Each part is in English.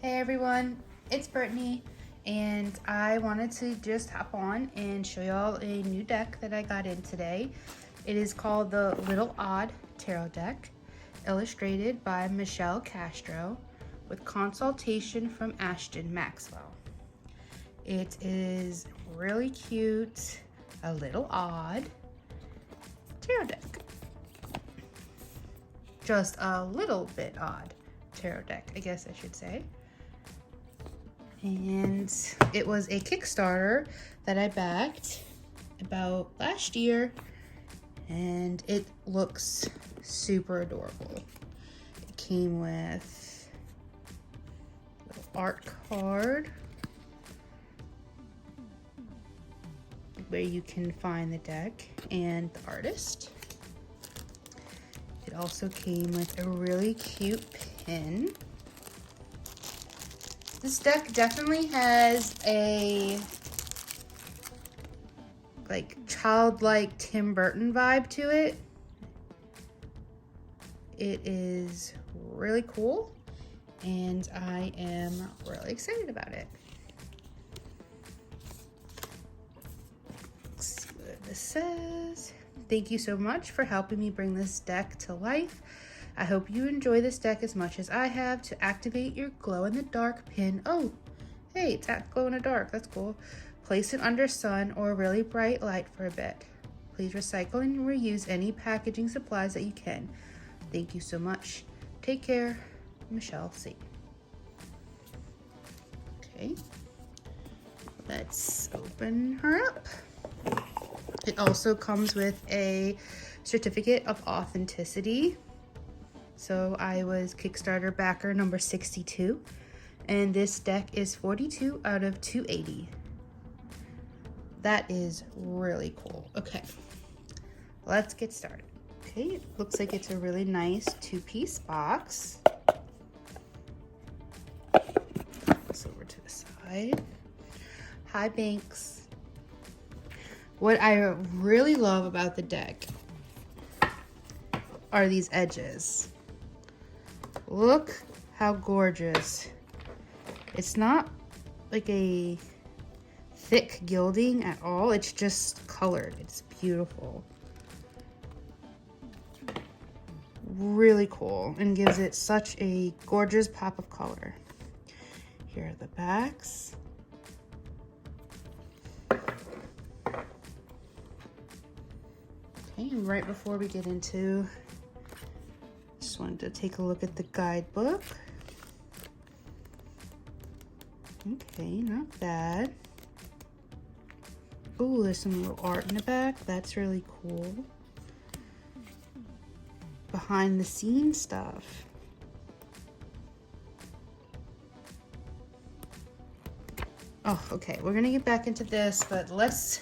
Hey everyone, it's Brittany, and I wanted to just hop on and show y'all a new deck that I got in today. It is called the Little Odd Tarot Deck, illustrated by Michelle Castro, with consultation from Ashton Maxwell. It is really cute, a little odd tarot deck. Just a little bit odd tarot deck, I guess I should say. And it was a Kickstarter that I backed about last year, and it looks super adorable. It came with a little art card where you can find the deck and the artist. It also came with a really cute pin. This deck definitely has a childlike Tim Burton vibe to it. It is really cool, and I am really excited about it. Let's see what this says. Thank you so much for helping me bring this deck to life. I hope you enjoy this deck as much as I have. To activate your glow-in-the-dark pin, oh, hey, it's glow-in-the-dark, that's cool. Place it under sun or really bright light for a bit. Please recycle and reuse any packaging supplies that you can. Thank you so much. Take care, Michelle C. Okay, let's open her up. It also comes with a certificate of authenticity. So I was Kickstarter backer number 62, and this deck is 42 out of 280. That is really cool. Okay, let's get started. Okay, it looks like it's a really nice two-piece box. This over to the side. Hi, Banks. What I really love about the deck are these edges. Look how gorgeous. It's not like a thick gilding at all. It's just colored. It's beautiful. Really cool, and gives it such a gorgeous pop of color. Here are the backs. Okay, and right before we get into, just wanted to take a look at the guidebook. Okay, not bad. Oh, there's some little art in the back. That's really cool. Behind the scenes stuff. Oh, okay, we're gonna get back into this, but let's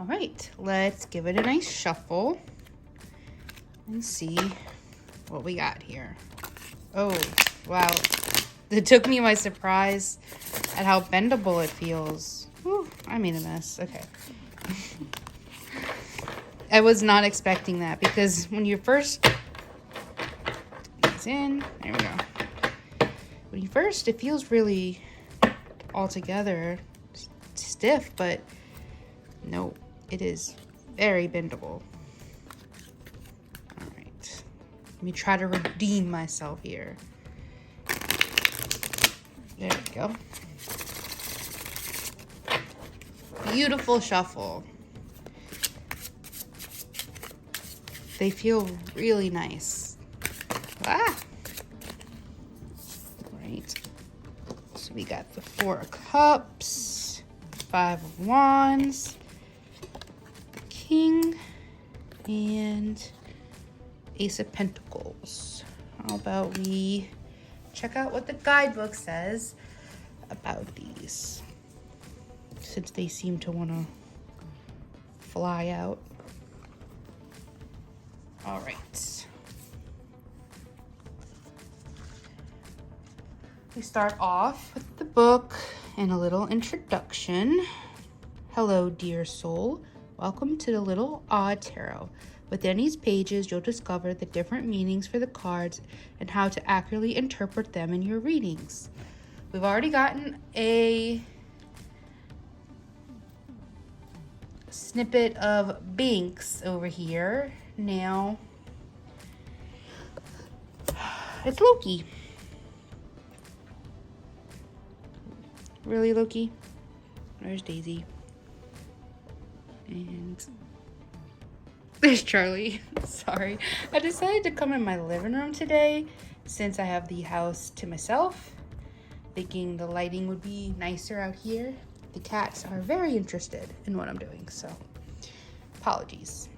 All right, let's give it a nice shuffle and see what we got here. Oh, wow. It took me by surprise at how bendable it feels. Whew, I made a mess. Okay. I was not expecting that because when you first put these in, there we go. When you first, it feels really all together stiff, but no, it is very bendable. All right, let me try to redeem myself here. There we go. Beautiful shuffle. They feel really nice. Ah! Right. So we got the 4 of Cups, 5 of Wands, King, and Ace of Pentacles. How about we check out what the guidebook says about these, since they seem to want to fly out. All right. We start off with the book and a little introduction. Hello, dear soul. Welcome to the Little Odd Tarot. Within these pages, you'll discover the different meanings for the cards and how to accurately interpret them in your readings. We've already gotten a snippet of Binks over here. Now, it's Loki. Really, Loki? There's Daisy. And there's Charlie. Sorry. I decided to come in my living room today since I have the house to myself, thinking the lighting would be nicer out here. The cats are very interested in what I'm doing, so apologies.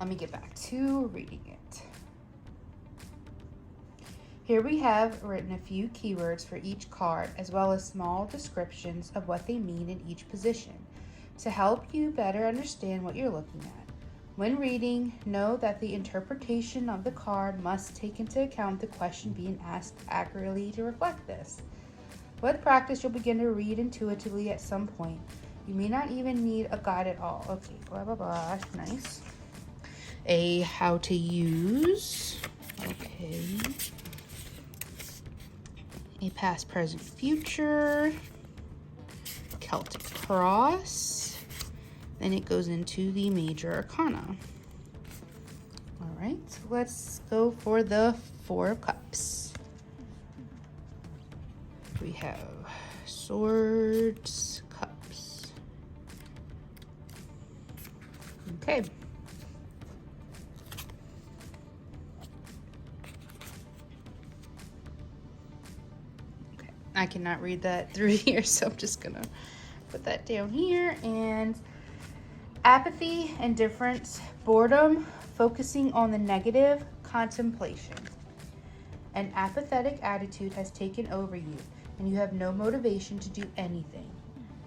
Let me get back to reading it. Here we have written a few keywords for each card, as well as small descriptions of what they mean in each position, to help you better understand what you're looking at. When reading, know that the interpretation of the card must take into account the question being asked accurately to reflect this. With practice, you'll begin to read intuitively at some point. You may not even need a guide at all. Okay, blah, blah, blah. Nice. A how to use. Okay. A past, present, future. Celtic cross. Then it goes into the major arcana. All right, let's go for the 4 of Cups. We have Swords, Cups. Okay. I cannot read that through here, so I'm just gonna put that down here. And apathy, indifference, boredom, focusing on the negative, contemplation. An apathetic attitude has taken over you, and you have no motivation to do anything.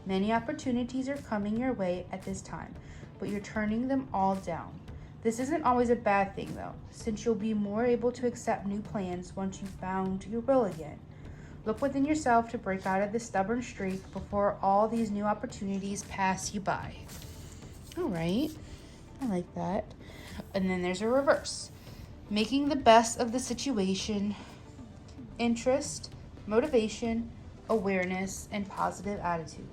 Many opportunities are coming your way at this time, but you're turning them all down. This isn't always a bad thing, though, since you'll be more able to accept new plans once you've found your will again. Look within yourself to break out of this stubborn streak before all these new opportunities pass you by. All right, I like that. And then there's a reverse. Making the best of the situation, interest, motivation, awareness, and positive attitude.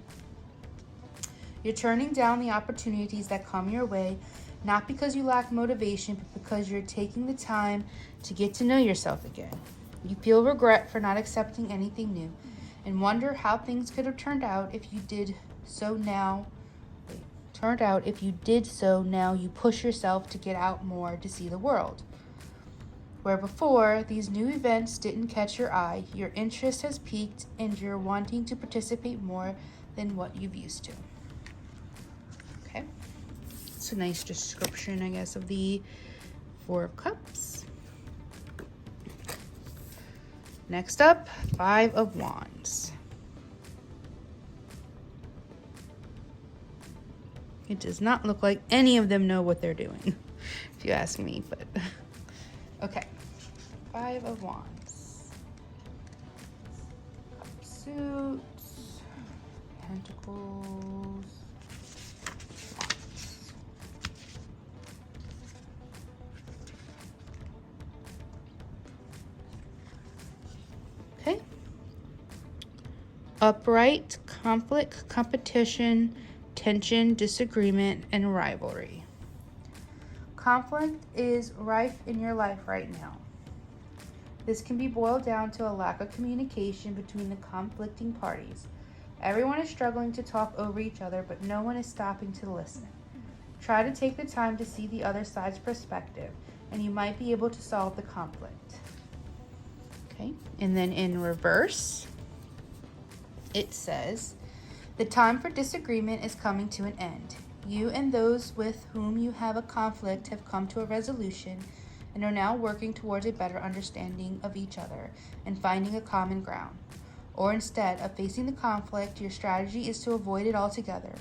You're turning down the opportunities that come your way, not because you lack motivation, but because you're taking the time to get to know yourself again. You feel regret for not accepting anything new and wonder how things could have turned out if you did so now. Now you push yourself to get out more to see the world. Where before, these new events didn't catch your eye, your interest has peaked and you're wanting to participate more than what you've used to. Okay. It's a nice description, I guess, of the 4 of Cups. Next up, 5 of Wands. It does not look like any of them know what they're doing, if you ask me, but okay. 5 of Wands. Cup of Suits. Pentacles. Wands. Okay. Upright, conflict, competition, tension, disagreement, and rivalry. Conflict is rife in your life right now. This can be boiled down to a lack of communication between the conflicting parties. Everyone is struggling to talk over each other, but no one is stopping to listen. Try to take the time to see the other side's perspective, and you might be able to solve the conflict. Okay, and then in reverse, it says, the time for disagreement is coming to an end. You and those with whom you have a conflict have come to a resolution and are now working towards a better understanding of each other and finding a common ground. Or instead of facing the conflict, your strategy is to avoid it altogether.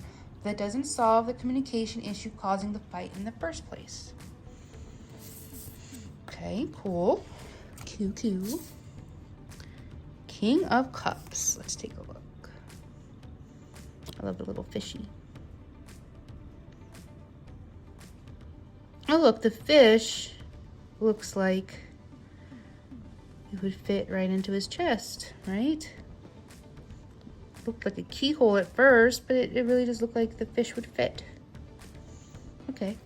That doesn't solve the communication issue causing the fight in the first place. Okay, cool. Cool. King of Cups. Let's take a look. I love the little fishy. Oh, look, the fish looks like it would fit right into his chest, right? Looked like a keyhole at first, but it really does look like the fish would fit. Okay,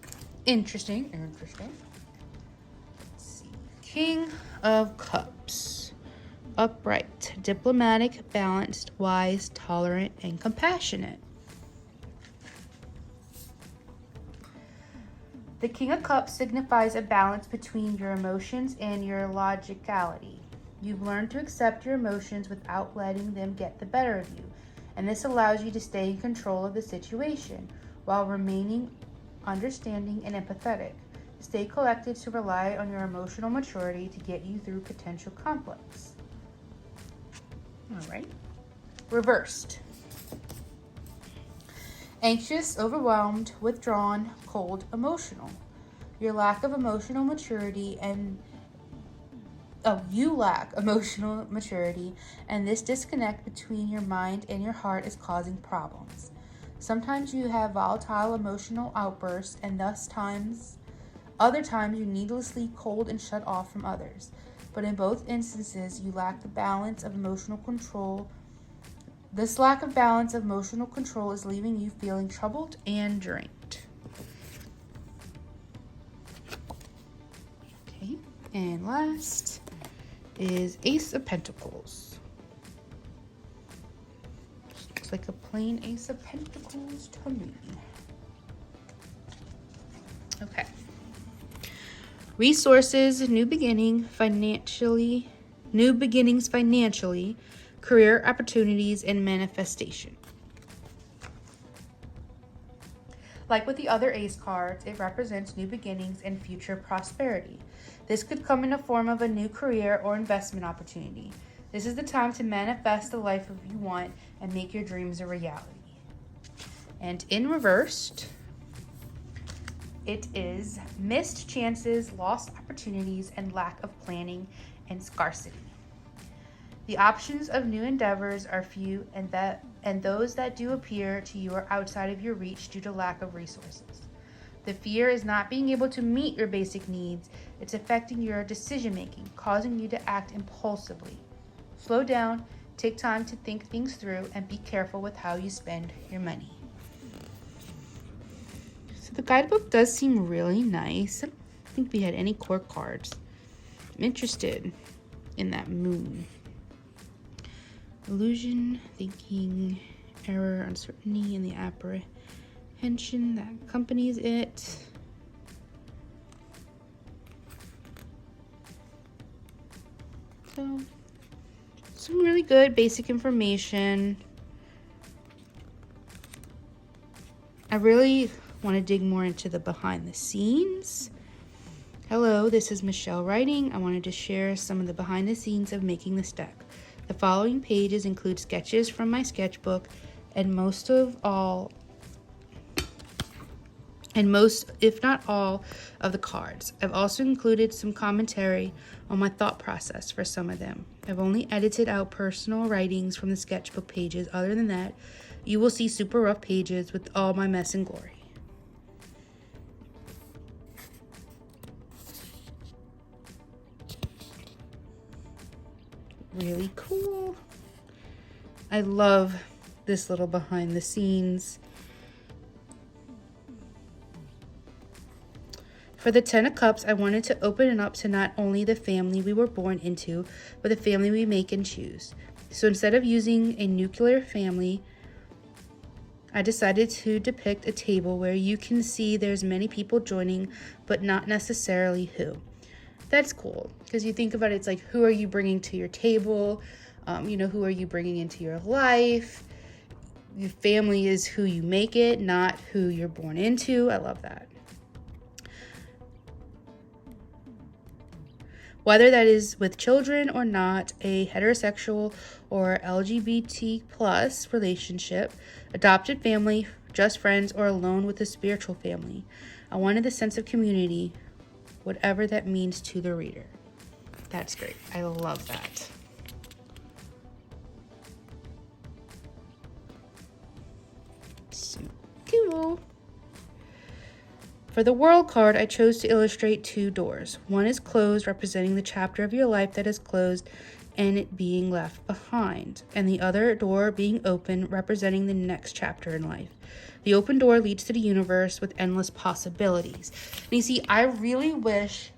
interesting. Let's see. King of Cups. Upright, diplomatic, balanced, wise, tolerant, and compassionate. The King of Cups signifies a balance between your emotions and your logicality. You've learned to accept your emotions without letting them get the better of you, and this allows you to stay in control of the situation while remaining understanding and empathetic. Stay collected to rely on your emotional maturity to get you through potential conflicts. All right. Reversed. Anxious, overwhelmed, withdrawn, cold, emotional. Your lack of emotional maturity you lack emotional maturity, and this disconnect between your mind and your heart is causing problems. Sometimes you have volatile emotional outbursts, and other times you needlessly cold and shut off from others. But in both instances, you lack the balance of emotional control. This lack of balance of emotional control is leaving you feeling troubled and drained. Okay, and last is Ace of Pentacles. Looks like a plain Ace of Pentacles to me. Okay. Resources, new beginnings financially, career opportunities, and manifestation. Like with the other Ace cards, it represents new beginnings and future prosperity. This could come in the form of a new career or investment opportunity. This is the time to manifest the life you want and make your dreams a reality. And in reversed, it is missed chances, lost opportunities, and lack of planning and scarcity. The options of new endeavors are few, and those that do appear to you are outside of your reach due to lack of resources. The fear is not being able to meet your basic needs. It's affecting your decision making, causing you to act impulsively. Slow down, take time to think things through, and be careful with how you spend your money. So the guidebook does seem really nice. I don't think we had any core cards. I'm interested in that moon. Illusion, thinking, error, uncertainty, and the apprehension that accompanies it. So, some really good basic information. I really want to dig more into the behind the scenes. Hello, this is Michelle writing. I wanted to share some of the behind the scenes of making this deck. The following pages include sketches from my sketchbook, and most of all, and most, if not all, of the cards. I've also included some commentary on my thought process for some of them. I've only edited out personal writings from the sketchbook pages. Other than that, you will see super rough pages with all my mess and glory. Really cool. I love this little behind the scenes. For the 10 of Cups, I wanted to open it up to not only the family we were born into, but the family we make and choose. So instead of using a nuclear family, I decided to depict a table where you can see there's many people joining, but not necessarily who. That's cool, because you think about it, it's like, who are you bringing to your table? Who are you bringing into your life? Your family is who you make it, not who you're born into. I love that. Whether that is with children or not, a heterosexual or LGBT plus relationship, adopted family, just friends, or alone with a spiritual family. I wanted the sense of community, whatever that means to the reader. That's great. I love that. So cool. For the world card, I chose to illustrate 2 doors. One is closed, representing the chapter of your life that is closed and it being left behind, and the other door being open, representing the next chapter in life. The open door leads to the universe with endless possibilities. And you see, I really wish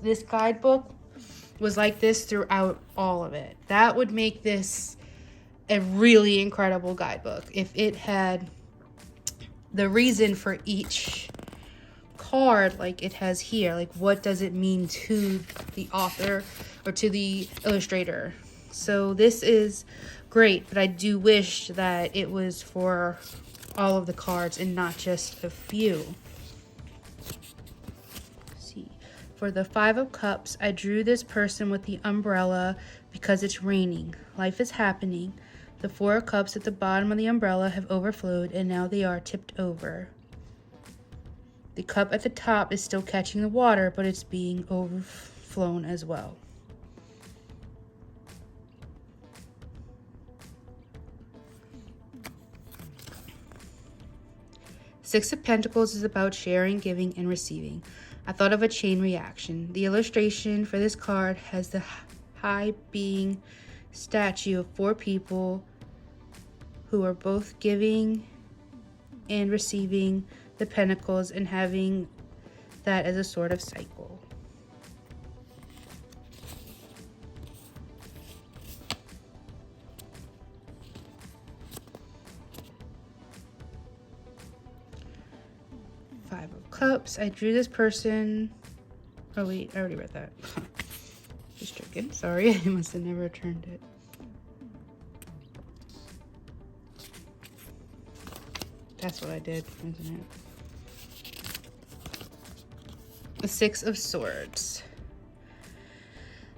this guidebook was like this throughout all of it. That would make this a really incredible guidebook. If it had the reason for each card like it has here, like what does it mean to the author or to the illustrator. So this is great, but I do wish that it was for all of the cards and not just a few. Let's see, for the 5 of Cups, I drew this person with the umbrella because it's raining. Life is happening. The 4 of Cups at the bottom of the umbrella have overflowed and now they are tipped over. The cup at the top is still catching the water, but it's being overflown as well. Six of Pentacles is about sharing, giving, and receiving. I thought of a chain reaction. The illustration for this card has the high being statue of 4 people who are both giving and receiving the pentacles and having that as a sort of cycle. Five of Cups. I drew this person. Oh wait, I already read that. Just joking. Sorry, I must have never returned it. That's what I did, isn't it? The 6 of Swords.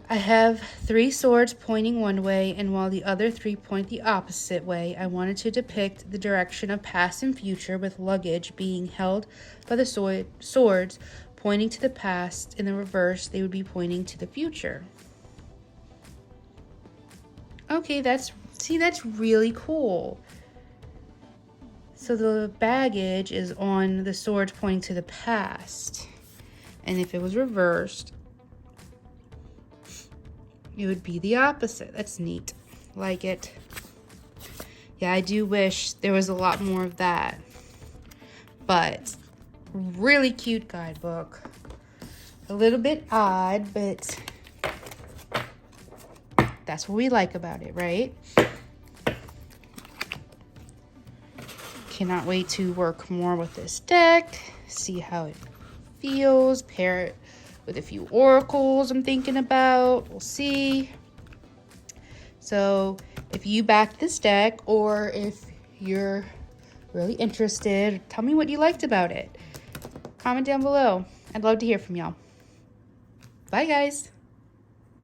I have 3 swords pointing one way, and while the other 3 point the opposite way, I wanted to depict the direction of past and future with luggage being held by the swords pointing to the past. In the reverse, they would be pointing to the future. Okay, that's really cool. So the baggage is on the swords pointing to the past. And if it was reversed, it would be the opposite. That's neat. Like it. Yeah, I do wish there was a lot more of that. But really cute guidebook. A little bit odd, but that's what we like about it, right? Cannot wait to work more with this deck, see how it feels, pair it with a few oracles I'm thinking about. We'll see. So if you backed this deck, or if you're really interested, tell me what you liked about it. Comment down below. I'd love to hear from y'all. Bye guys.